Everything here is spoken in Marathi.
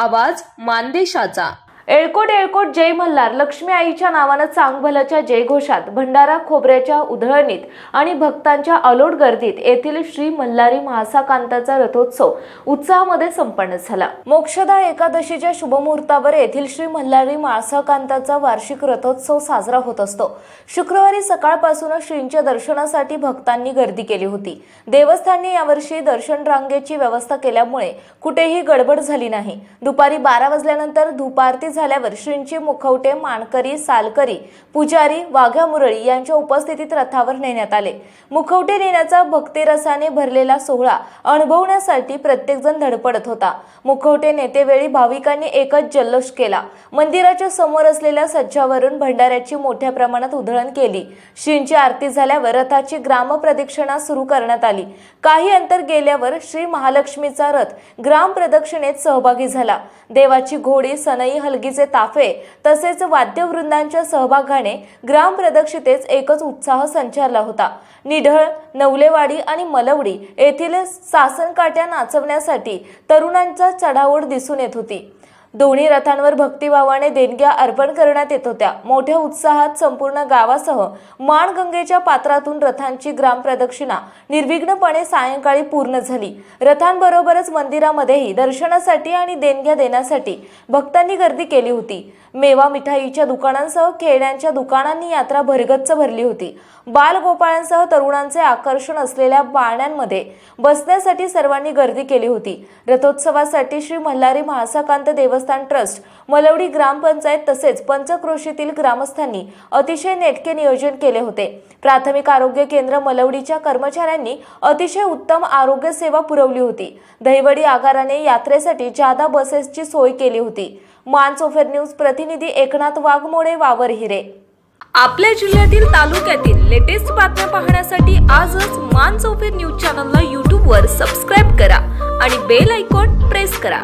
आवाज मानदेशाचा। एळकोट एळकोट जय मल्हार लक्ष्मी आईच्या नावानं चांगभल्याच्या जयघोषात भंडारा खोबऱ्याच्या उधळणीत आणि भक्तांच्या अलोट गर्दीत येथील श्री मल्हारी महासाकांताचा रथोत्सव उत्साहामध्ये संपन्न झाला। मोक्षदा एकादशीच्या शुभमुहूर्तावर येथील श्री मल्हारी महासाकांताचा वार्षिक रथोत्सव साजरा होत असतो। शुक्रवारी सकाळपासूनच श्रींच्या दर्शनासाठी भक्तांनी गर्दी केली होती। देवस्थानने यावर्षी दर्शन रांगेची व्यवस्था केल्यामुळे कुठेही गडबड झाली नाही। दुपारी 12 वाजल्यानंतर धूप आरती झाल्यावर श्रींची मुखवटे, मानकरी, सालकरी, पुजारी, वाघ्या मुरळी यांच्या उपस्थितीत रथावर नेण्यात आले। मुखवटे नेण्याचा भक्तिरसाने भरलेला सोहळा अनुभवण्यासाठी प्रत्येक जण धडपडत होता। मुखवटे नेतेवेळी भाविकांनी एकच जल्लोष केला। मंदिराच्या समोर असलेल्या सज्जावरून भंडाऱ्याची मोठ्या प्रमाणात उधळण केली। श्रींची आरती झाल्यावर रथाची ग्रामप्रदक्षिणा सुरू करण्यात आली। काही अंतर गेल्यावर श्री महालक्ष्मीचा रथ ग्रामप्रदक्षिणेत सहभागी झाला। देवाची घोडी, सनई, हलगीचे ताफे तसेच वाद्यवृंदांच्या सहभागाने ग्रामप्रदक्षिणेत एकच उत्साह संचारला होता। निढळ, नवलेवाडी आणि मलवडी येथील सासनकाठ्या नाचवण्यासाठी तरुणांचा चढाओढ दिसून येत होती। दोन्ही रथांवर भक्तिभावाने देणग्या अर्पण करण्यात येत होत्या। मोठ्या उत्साहात संपूर्ण गावासह माणगंगेच्या पात्रातून रथांची ग्रामप्रदक्षिणा निर्विघ्नपणे सायंकाळी पूर्ण झाली। रथांबरोबरच मंदिरामध्येही दर्शनासाठी आणि देणग्या देण्यासाठी भक्तांनी गर्दी केली होती। मेवा मिठाईच्या दुकानांसह खेळण्यांच्या दुकानांनी यात्रा भरगच्च भरली होती। बालगोपाळांसह तरुणांचे आकर्षण असलेल्या पाळण्यांमध्ये बसण्यासाठी सर्वांनी गर्दी केली होती। रथोत्सवासाठी श्री मल्हारी महासाकांत देवस्थान ट्रस्ट, मलवडी ग्रामपंचायत तसेच पंचक्रोशीतील ग्रामस्थांनी अतिशय नेटके नियोजन केले होते। प्राथमिक आरोग्य केंद्र मलवडीच्या कर्मचाऱ्यांनी अतिशय उत्तम आरोग्य सेवा पुरवली होती। दहिवडी आगाराने यात्रेसाठी जादा बसेसची सोय केली होती। मानसोफर न्यूज प्रतिनिधी एकनाथ वाघमोडे, वावर हिरे। आपल्या जिल्ह्यातील तालुक्यातील लेटेस्ट बातम्या पाहण्यासाठी आजच मानसोफर न्यूज चॅनलला YouTube वर सबस्क्राइब करा आणि बेल आयकॉन प्रेस करा।